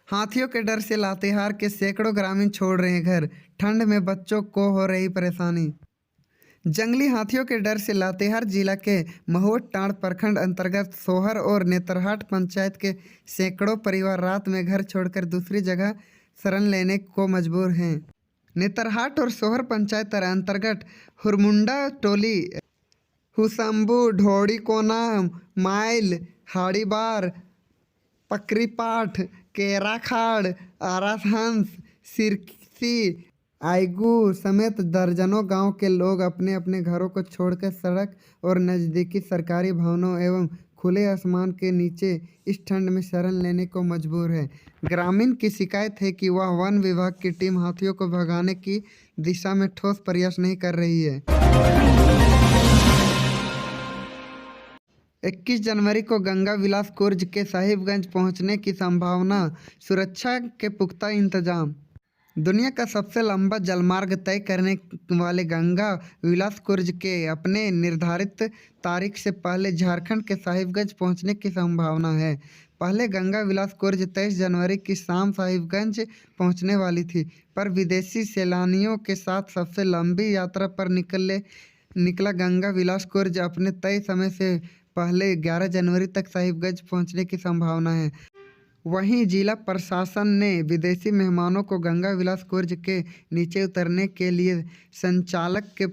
हाथियों के डर से लातेहार के सैकड़ों ग्रामीण छोड़ रहे हैं घर। ठंड में बच्चों को हो रही परेशानी। जंगली हाथियों के डर से लातेहार जिला के महुआ टांड प्रखंड अंतर्गत सोहर और नेतरहाट पंचायत के सैकड़ों परिवार रात में घर छोड़कर दूसरी जगह शरण लेने को मजबूर हैं। नेतरहाट और सोहर पंचायत अंतर्गत हुरमुंडा टोली, हुसम्बू, ढोड़ी कोना, माइल, हाड़ीबार, पकरीपाठ, केराखाड़, आराहंस, सिरसी, आईगू समेत दर्जनों गांव के लोग अपने अपने घरों को छोड़कर सड़क और नज़दीकी सरकारी भवनों एवं खुले आसमान के नीचे इस ठंड में शरण लेने को मजबूर है। ग्रामीण की शिकायत है कि वह वन विभाग की टीम हाथियों को भगाने की दिशा में ठोस प्रयास नहीं कर रही है। 21 जनवरी को गंगा विलास कुर्ज के साहिबगंज पहुंचने की संभावना। सुरक्षा के पुख्ता इंतजाम। दुनिया का सबसे लंबा जलमार्ग तय करने वाले गंगा विलास कुर्ज के अपने निर्धारित तारीख से पहले झारखंड के साहिबगंज पहुंचने की संभावना है। पहले गंगा विलास कुर्ज 23 जनवरी की शाम साहिबगंज पहुंचने वाली थी, पर विदेशी सैलानियों के साथ सबसे लंबी यात्रा पर निकला गंगा विलास कुर्ज अपने तय समय से पहले 11 जनवरी तक साहिबगंज पहुंचने की संभावना है। वहीं जिला प्रशासन ने विदेशी मेहमानों को गंगा विलास कुर्ज के नीचे उतरने के लिए संचालक के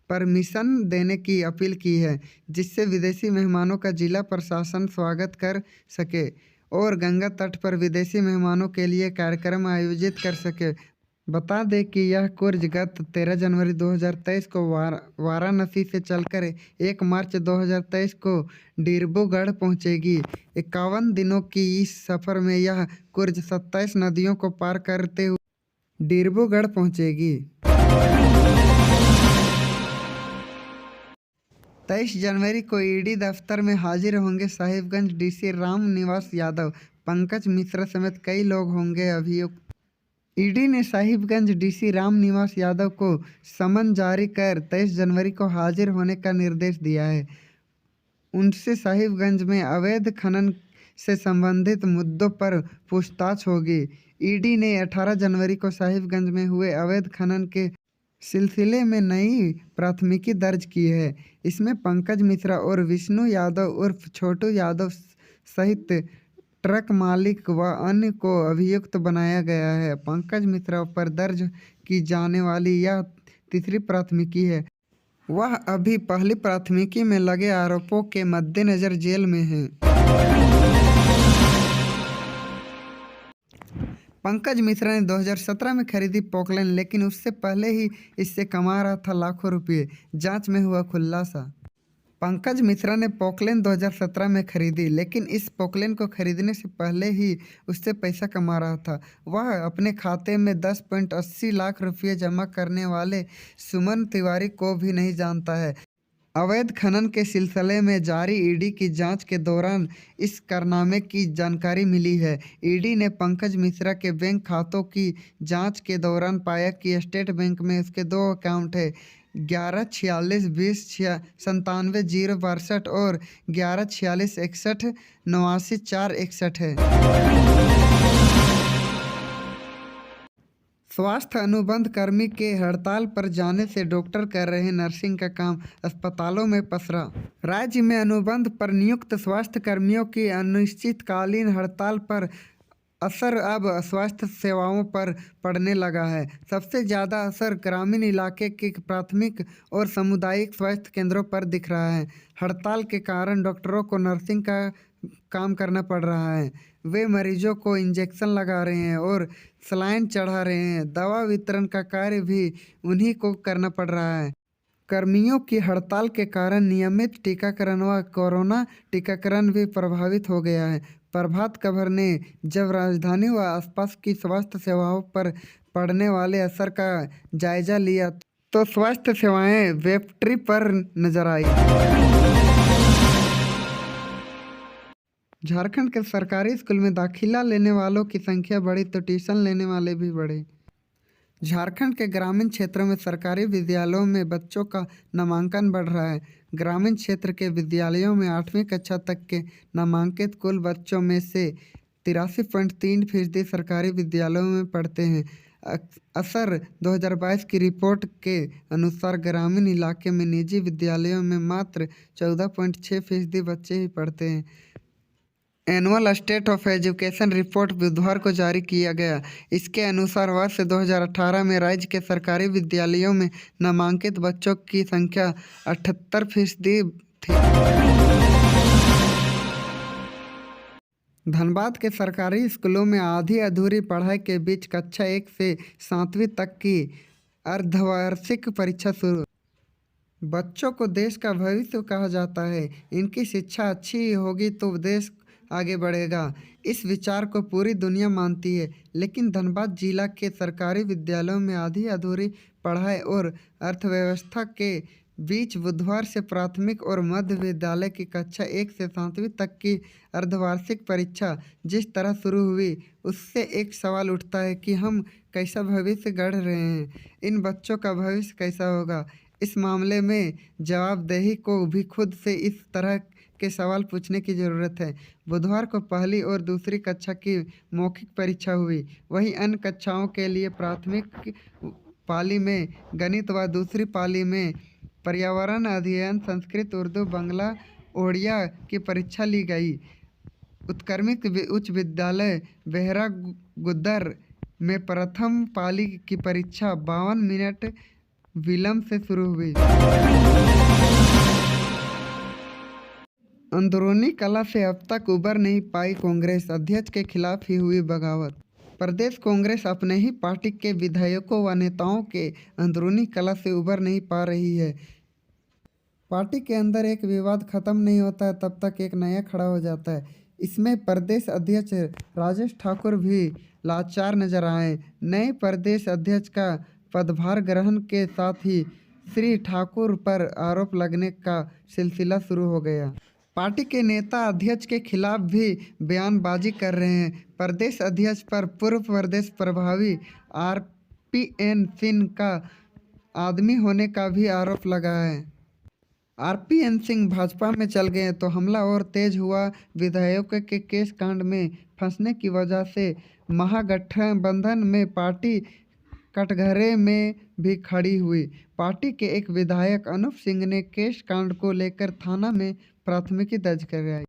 परमिशन देने की अपील की है, जिससे विदेशी मेहमानों का जिला प्रशासन स्वागत कर सके और गंगा तट पर विदेशी मेहमानों के लिए कार्यक्रम आयोजित कर सके। बता दें कि यह कुर्ज गत 13 जनवरी 2023 को वाराणसी से चलकर 1 मार्च 2023 को डिब्रूगढ़ पहुंचेगी। 51 दिनों की इस सफ़र में यह कुर्ज 27 नदियों को पार करते हुए डिब्रूगढ़ पहुंचेगी। 23 जनवरी को ईडी दफ्तर में हाजिर होंगे साहिबगंज डीसी राम निवास यादव। पंकज मिश्रा समेत कई लोग होंगे अभियुक्त। ईडी ने साहिबगंज डीसी राम निवास यादव को समन जारी कर 23 जनवरी को हाजिर होने का निर्देश दिया है। उनसे साहिबगंज में अवैध खनन से संबंधित मुद्दों पर पूछताछ होगी। ईडी ने 18 जनवरी को साहिबगंज में हुए अवैध खनन के सिलसिले में नई प्राथमिकी दर्ज की है। इसमें पंकज मिश्रा और विष्णु यादव उर्फ छोटू यादव सहित ट्रक मालिक व अन्य को अभियुक्त बनाया गया है। पंकज मिश्रा पर दर्ज की जाने वाली यह तीसरी प्राथमिकी है। वह अभी पहली प्राथमिकी में लगे आरोपों के मद्देनजर जेल में हैं। पंकज मिश्रा ने 2017 में खरीदी पोकलैंड, लेकिन उससे पहले ही इससे कमा रहा था लाखों रुपये। जांच में हुआ खुलासा। पंकज मिश्रा ने पोकलैंड 2017 में खरीदी, लेकिन इस पोकलैंड को खरीदने से पहले ही उससे पैसा कमा रहा था। वह अपने खाते में 10.80 लाख रुपये जमा करने वाले सुमन तिवारी को भी नहीं जानता है। अवैध खनन के सिलसिले में जारी ईडी की जांच के दौरान इस कारनामे की जानकारी मिली है। ईडी ने पंकज मिश्रा के बैंक खातों की जांच के दौरान पाया कि स्टेट बैंक में उसके 2 अकाउंट है, 114620977062 और 114661898461 है। स्वास्थ्य अनुबंध कर्मी के हड़ताल पर जाने से डॉक्टर कर रहे नर्सिंग का काम, अस्पतालों में पसरा। राज्य में अनुबंध पर नियुक्त स्वास्थ्य कर्मियों की अनिश्चितकालीन हड़ताल पर असर अब स्वास्थ्य सेवाओं पर पड़ने लगा है। सबसे ज़्यादा असर ग्रामीण इलाके के प्राथमिक और सामुदायिक स्वास्थ्य केंद्रों पर दिख रहा है। हड़ताल के कारण डॉक्टरों को नर्सिंग का काम करना पड़ रहा है। वे मरीजों को इंजेक्शन लगा रहे हैं और सलाइन चढ़ा रहे हैं। दवा वितरण का कार्य भी उन्हीं को करना पड़ रहा है। कर्मियों की हड़ताल के कारण नियमित टीकाकरण व कोरोना टीकाकरण भी प्रभावित हो गया है। प्रभात खबर ने जब राजधानी व आसपास की स्वास्थ्य सेवाओं पर पड़ने वाले असर का जायजा लिया तो स्वास्थ्य सेवाएं वेबट्री पर नजर आई। झारखंड के सरकारी स्कूल में दाखिला लेने वालों की संख्या बढ़ी तो ट्यूशन लेने वाले भी बढ़े। झारखंड के ग्रामीण क्षेत्रों में सरकारी विद्यालयों में बच्चों का नामांकन बढ़ रहा है। ग्रामीण क्षेत्र के विद्यालयों में 8वीं कक्षा तक के नामांकित कुल बच्चों में से 83.3% सरकारी विद्यालयों में पढ़ते हैं। असर 2022 की रिपोर्ट के अनुसार ग्रामीण इलाके में निजी विद्यालयों में मात्र 14.6% बच्चे ही पढ़ते हैं। Annual state of education report बुधवार को जारी किया गया। इसके अनुसार वर्ष 2018 में राज्य के सरकारी विद्यालयों में नामांकित बच्चों की संख्या 78% थी। धनबाद के सरकारी स्कूलों में आधी अधूरी पढ़ाई के बीच कक्षा 1 से 7वीं तक की अर्धवार्षिक परीक्षा शुरू। बच्चों को देश का भविष्य कहा जाता है। इनकी शिक्षा अच्छी होगी तो देश आगे बढ़ेगा। इस विचार को पूरी दुनिया मानती है, लेकिन धनबाद जिला के सरकारी विद्यालयों में आधी अधूरी पढ़ाई और अर्थव्यवस्था के बीच बुधवार से प्राथमिक और मध्य विद्यालय की कक्षा 1 से 7वीं तक की अर्धवार्षिक परीक्षा जिस तरह शुरू हुई, उससे एक सवाल उठता है कि हम कैसा भविष्य गढ़ रहे हैं। इन बच्चों का भविष्य कैसा होगा? इस मामले में जवाबदेही को भी खुद से इस तरह के सवाल पूछने की ज़रूरत है। बुधवार को पहली और दूसरी कक्षा की मौखिक परीक्षा हुई। वहीं अन्य कक्षाओं के लिए प्राथमिक पाली में गणित व दूसरी पाली में पर्यावरण अध्ययन, संस्कृत, उर्दू, बांग्ला, ओड़िया की परीक्षा ली गई। उत्क्रमित उच्च विद्यालय बेहरा गुद्दर में प्रथम पाली की परीक्षा 52 मिनट विलंब से शुरू हुई। अंदरूनी कलह से अब तक उबर नहीं पाई कांग्रेस, अध्यक्ष के खिलाफ ही हुई बगावत। प्रदेश कांग्रेस अपने ही पार्टी के विधायकों व नेताओं के अंदरूनी कलह से उबर नहीं पा रही है। पार्टी के अंदर एक विवाद खत्म नहीं होता है तब तक एक नया खड़ा हो जाता है। इसमें प्रदेश अध्यक्ष राजेश ठाकुर भी लाचार नजर आए। नए प्रदेश अध्यक्ष का पदभार ग्रहण के साथ ही श्री ठाकुर पर आरोप लगने का सिलसिला शुरू हो गया। पार्टी के नेता अध्यक्ष के खिलाफ भी बयानबाजी कर रहे हैं। प्रदेश अध्यक्ष पर पूर्व प्रदेश प्रभारी आरपीएन सिंह का आदमी होने का भी आरोप लगा है। आरपीएन सिंह भाजपा में चल गए तो हमला और तेज हुआ। विधायकों के केस कांड में फंसने की वजह से महागठबंधन में पार्टी कटघरे में भी खड़ी हुई। पार्टी के एक विधायक अनूप सिंह ने केस कांड को लेकर थाना में प्राथमिकी दर्ज कराई।